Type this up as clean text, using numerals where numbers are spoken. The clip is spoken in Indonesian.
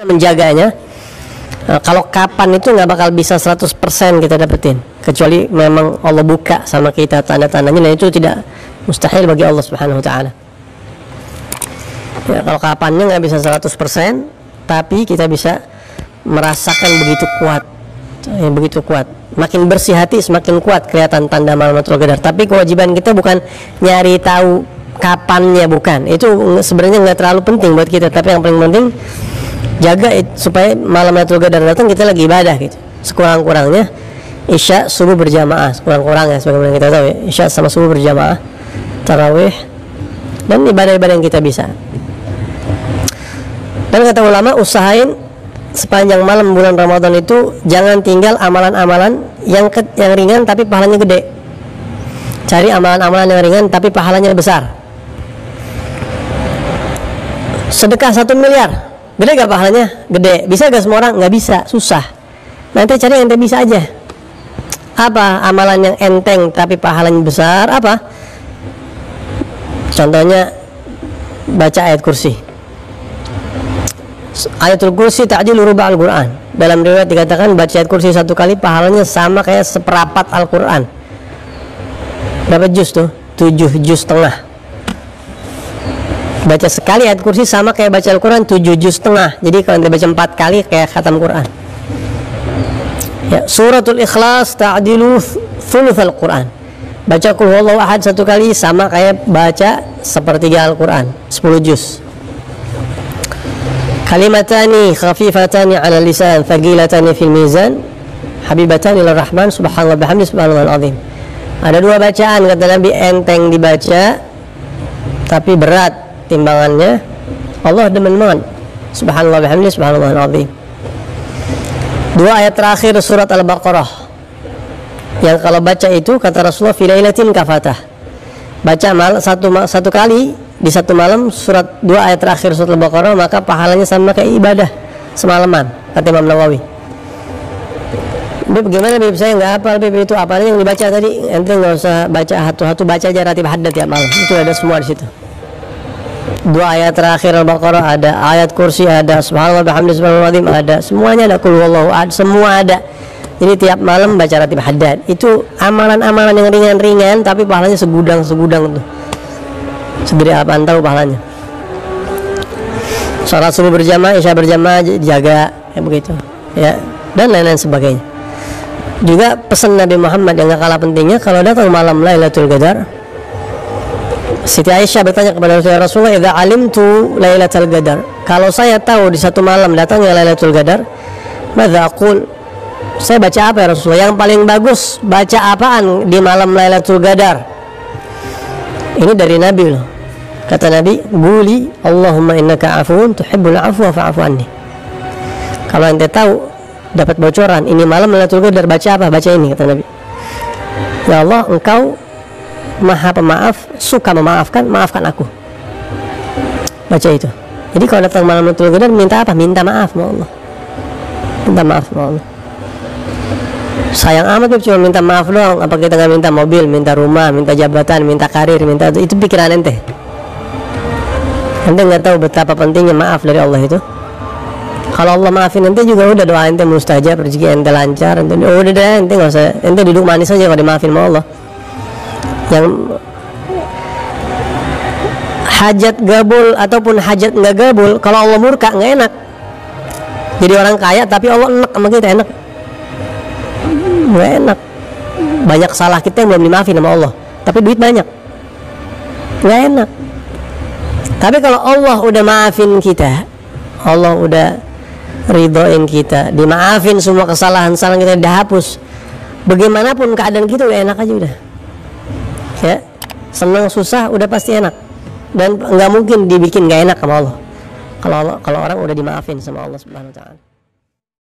menjaganya. Kalau kapan itu nggak bakal bisa 100% kita dapetin, kecuali memang Allah buka sama kita tanda-tandanya, dan itu tidak mustahil bagi Allah Subhanahu wa taala. Ya, kalau kapannya nggak bisa 100%, tapi kita bisa merasakan begitu kuat, ya, begitu kuat. Makin bersih hati semakin kuat kelihatan tanda Lailatul Qadar. Tapi kewajiban kita bukan nyari tahu kapannya, bukan. Itu sebenarnya nggak terlalu penting buat kita. Tapi yang paling penting jaga supaya malam Lailatul Qadar datang kita lagi ibadah gitu. Sekurang-kurangnya Isya subuh berjamaah, sekurang-kurangnya sebagaimana kita tahu ya, Isya sama subuh berjamaah, tarawih, dan ibadah-ibadah yang kita bisa. Dan kata ulama, usahain sepanjang malam bulan Ramadan itu jangan tinggal amalan-amalan yang ringan tapi pahalanya gede. Cari amalan-amalan yang ringan tapi pahalanya besar. Sedekah 1 miliar, gede gak pahalanya? Gede. Bisa gak semua orang? Gak bisa, susah. Nanti cari yang bisa aja. Apa amalan yang enteng tapi pahalanya besar? Apa? Contohnya baca ayat kursi. Ayatul kursi ta'dilu ruba' al-Quran. Dalam riwayat dikatakan baca ayat kursi 1 kali pahalanya sama kayak seperapat Al-Quran. Berapa juz tuh? 7 juz setengah. Baca sekali ayat kursi sama kayak baca Al-Quran 7 juz setengah. Jadi kalau anda baca 4 kali kayak khatam Quran. Ya, suratul Ikhlas ta'dilu thuluth Al-Quran. Baca Qul Huwallahu Ahad 1 kali sama kayak baca sepertiga Al-Quran, 10 juz. Kalimatani khafifatani 'ala lisan thaqilatani fil mizan habibatani lir rahman subhanallah bihamdi subhanallahil azim. Ada 2 bacaan kata Nabi, enteng dibaca tapi berat timbangannya, Allah demen banget, subhanallah bihamdi subhanallahil azim. 2 ayat terakhir surat Al-Baqarah yang kalau baca itu kata Rasulullah fi lailatin kafatah. Baca satu kali di satu malam surat 2 ayat terakhir surat Al-Baqarah, maka pahalanya sama kayak ibadah semalaman, kata Imam Nawawi. Bib, bagaimana Bib, saya nggak hafal Bib, itu apalagi yang dibaca tadi? Ente nggak usah baca hatu-hatu, baca aja ratib haddad tiap malam, itu ada semua di situ. 2 ayat terakhir Al-Baqarah ada, ayat kursi ada, subhanallah bihamdi subhanallahil azim ada, semuanya ada, qul huwallahu ahad semua ada. Jadi tiap malam baca ratib haddad. Itu amalan-amalan yang ringan-ringan tapi pahalanya segudang-segudang tuh. Segede apaan tahu pahalanya. Salat subuh berjamaah, Isya berjamaah jaga, kayak begitu ya, dan lain-lain sebagainya. Juga pesan Nabi Muhammad yang gak kalah pentingnya, kalau datang malam Lailatul Qadar, Siti Aisyah bertanya kepada Rasulullah, "Idza alimtu Lailatul Qadar, kalau saya tahu di satu malam datangnya Lailatul Qadar, madza aqul?" Saya baca apa ya Rasulullah? Yang paling bagus baca apaan di malam Lailatul Qadar? Ini dari Nabi loh. Kata Nabi, "Quli Allahumma innaka afuwun tuhibbul afwa fa'fu anni." Kalau ente tahu dapat bocoran ini malam Lailatul Qadar, baca apa? Baca ini, kata Nabi. Ya Allah, engkau Maha Pemaaf, suka memaafkan, maafkan aku. Baca itu. Jadi kalau datang malam Lailatul Qadar minta apa? Minta maaf sama Allah. Minta maaf sama Allah. Sayang amat cuma minta maaf doang. Apa kita nggak minta mobil, minta rumah, minta jabatan, minta karir, minta itu pikiran ente. Ente nggak tahu betapa pentingnya maaf dari Allah itu. Kalau Allah maafin ente juga udah, doa ente mustajab, rezeki ente lancar, ente udah deh, ente nggak usah, ente duduk manis aja kalau dimaafin sama Allah. Yang hajat gabul ataupun hajat nggak gabul, kalau Allah murka nggak enak. Jadi orang kaya tapi Allah enak sama kita, enak? Nggak enak. Banyak salah kita yang belum dimaafin sama Allah, tapi duit banyak, nggak enak. Tapi kalau Allah udah maafin kita, Allah udah ridhoin kita, dimaafin semua kesalahan-kesalahan kita, dihapus, bagaimanapun keadaan kita udah enak aja udah. Ya, senang susah udah pasti enak, dan nggak mungkin dibikin nggak enak sama Allah. Kalau orang udah dimaafin sama Allah Subhanahu wa taala.